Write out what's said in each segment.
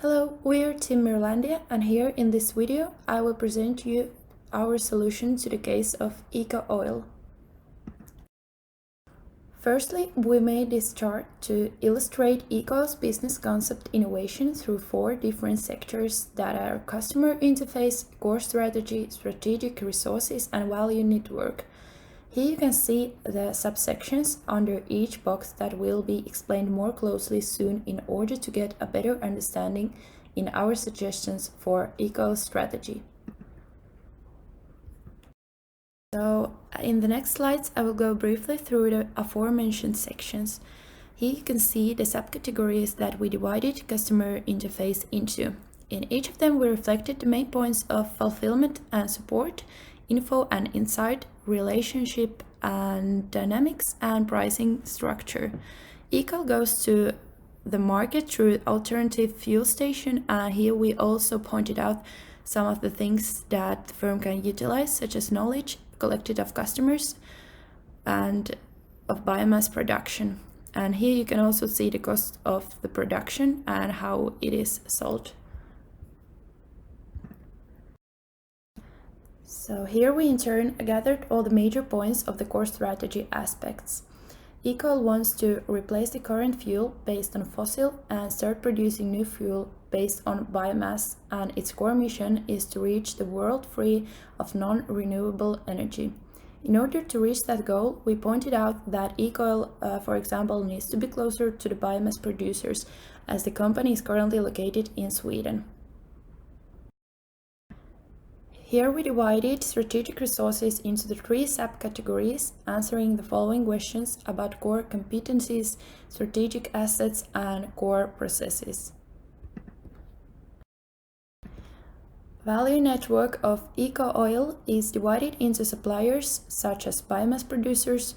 Hello, we're Team18-Merlandia, and here in this video I will present you our solution to the case of Eco Oil. Firstly, we made this chart to illustrate Eco Oil's business concept innovation through 4 different sectors that are customer interface, core strategy, strategic resources, and value network. Here you can see the subsections under each box that will be explained more closely soon in order to get a better understanding in our suggestions for Eco strategy. So in the next slides, I will go briefly through the aforementioned sections. Here you can see the subcategories that we divided customer interface into. In each of them, we reflected the main points of fulfillment and support, info and insight, relationship and dynamics, and pricing structure. Eco goes to the market through alternative fuel station, and here we also pointed out some of the things that the firm can utilize, such as knowledge collected of customers and of biomass production. And here you can also see the cost of the production and how it is sold. So here we in turn gathered all the major points of the core strategy aspects. Eco Oil wants to replace the current fuel based on fossil and start producing new fuel based on biomass, and its core mission is to reach the world free of non-renewable energy. In order to reach that goal, we pointed out that Eco Oil, for example, needs to be closer to the biomass producers, as the company is currently located in Sweden. Here we divided strategic resources into the 3 subcategories, answering the following questions about core competencies, strategic assets, and core processes. Value network of Eco Oil is divided into suppliers such as biomass producers,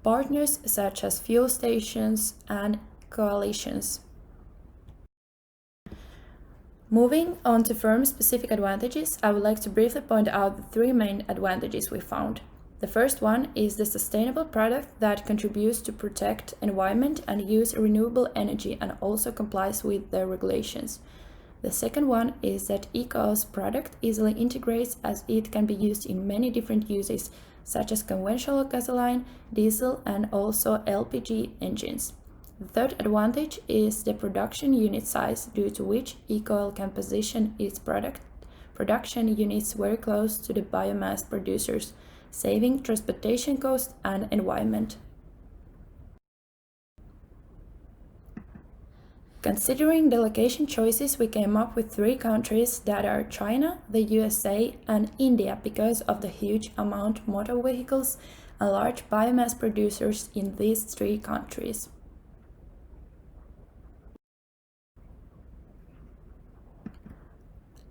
partners such as fuel stations, and coalitions. Moving on to firm-specific advantages, I would like to briefly point out the 3 main advantages we found. The first one is the sustainable product that contributes to protect environment and use renewable energy and also complies with the regulations. The second one is that Eco Oil's product easily integrates, as it can be used in many different uses, such as conventional gasoline, diesel, and also LPG engines. The third advantage is the production unit size, due to which Eco Oil can position its production units very close to the biomass producers, saving transportation costs and environment. Considering the location choices, we came up with 3 countries that are China, the USA, and India because of the huge amount of motor vehicles and large biomass producers in these 3 countries.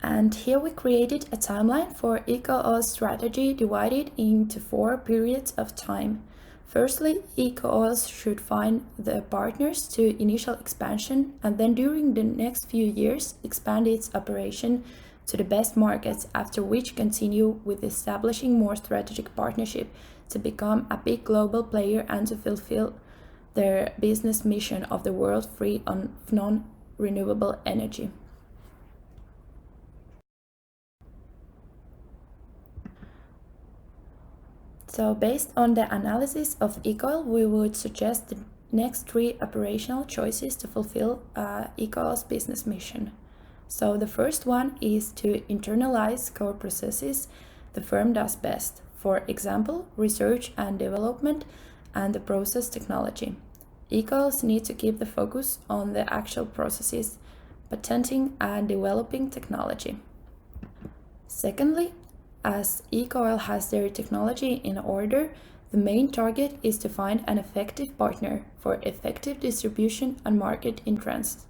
And here we created a timeline for Eco Oil's strategy divided into 4 periods of time. Firstly, Eco Oil should find the partners to initial expansion, and then during the next few years expand its operation to the best markets, after which continue with establishing more strategic partnership to become a big global player and to fulfill their business mission of the world free of non-renewable energy. So based on the analysis of Eco Oil, we would suggest the next 3 operational choices to fulfill Eco Oil's business mission. So the first one is to internalize core processes the firm does best. For example, research and development and the process technology. Eco Oils need to keep the focus on the actual processes, patenting and developing technology. Secondly, as Eco Oil has their technology in order, the main target is to find an effective partner for effective distribution and market entrance.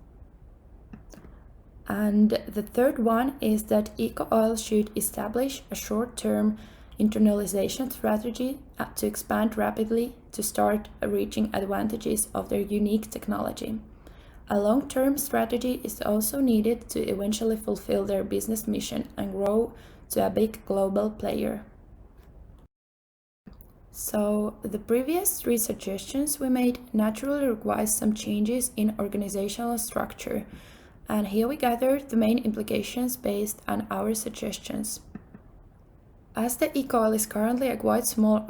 And the third one is that Eco Oil should establish a short-term internalization strategy to expand rapidly to start reaching advantages of their unique technology. A long-term strategy is also needed to eventually fulfill their business mission and grow to a big global player. So the previous 3 suggestions we made naturally require some changes in organizational structure, And here we gathered the main implications based on our suggestions. As the eCoil is currently a quite small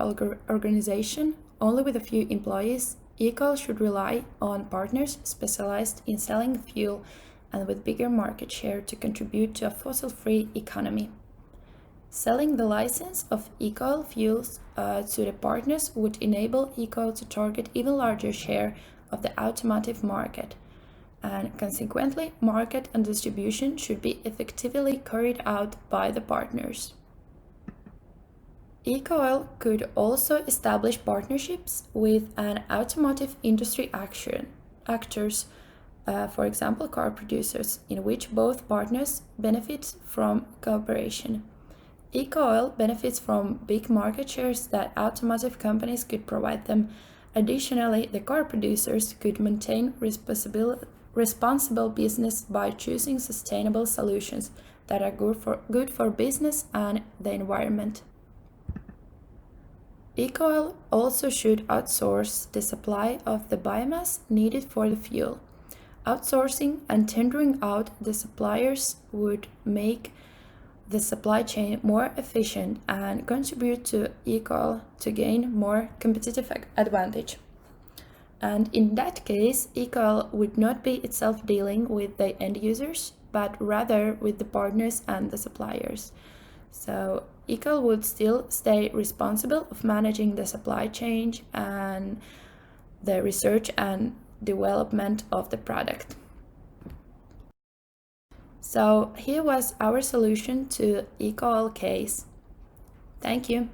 organization, only with a few employees, eCoil should rely on partners specialized in selling fuel and with bigger market share to contribute to a fossil-free economy. Selling the license of eCoil fuels to the partners would enable eCoil to target even larger share of the automotive market, and consequently, market and distribution should be effectively carried out by the partners. eCoil could also establish partnerships with an automotive industry actors, for example, car producers, in which both partners benefit from cooperation. eCoil benefits from big market shares that automotive companies could provide them. Additionally, the car producers could maintain responsible business by choosing sustainable solutions that are good for business and the environment. eCoil also should outsource the supply of the biomass needed for the fuel. Outsourcing and tendering out the suppliers would make the supply chain more efficient and contribute to eCoil to gain more competitive advantage. And in that case, eCoil would not be itself dealing with the end users, but rather with the partners and the suppliers. So eCoil would still stay responsible of managing the supply chain and the research and development of the product. So here was our solution to eCoil case. Thank you.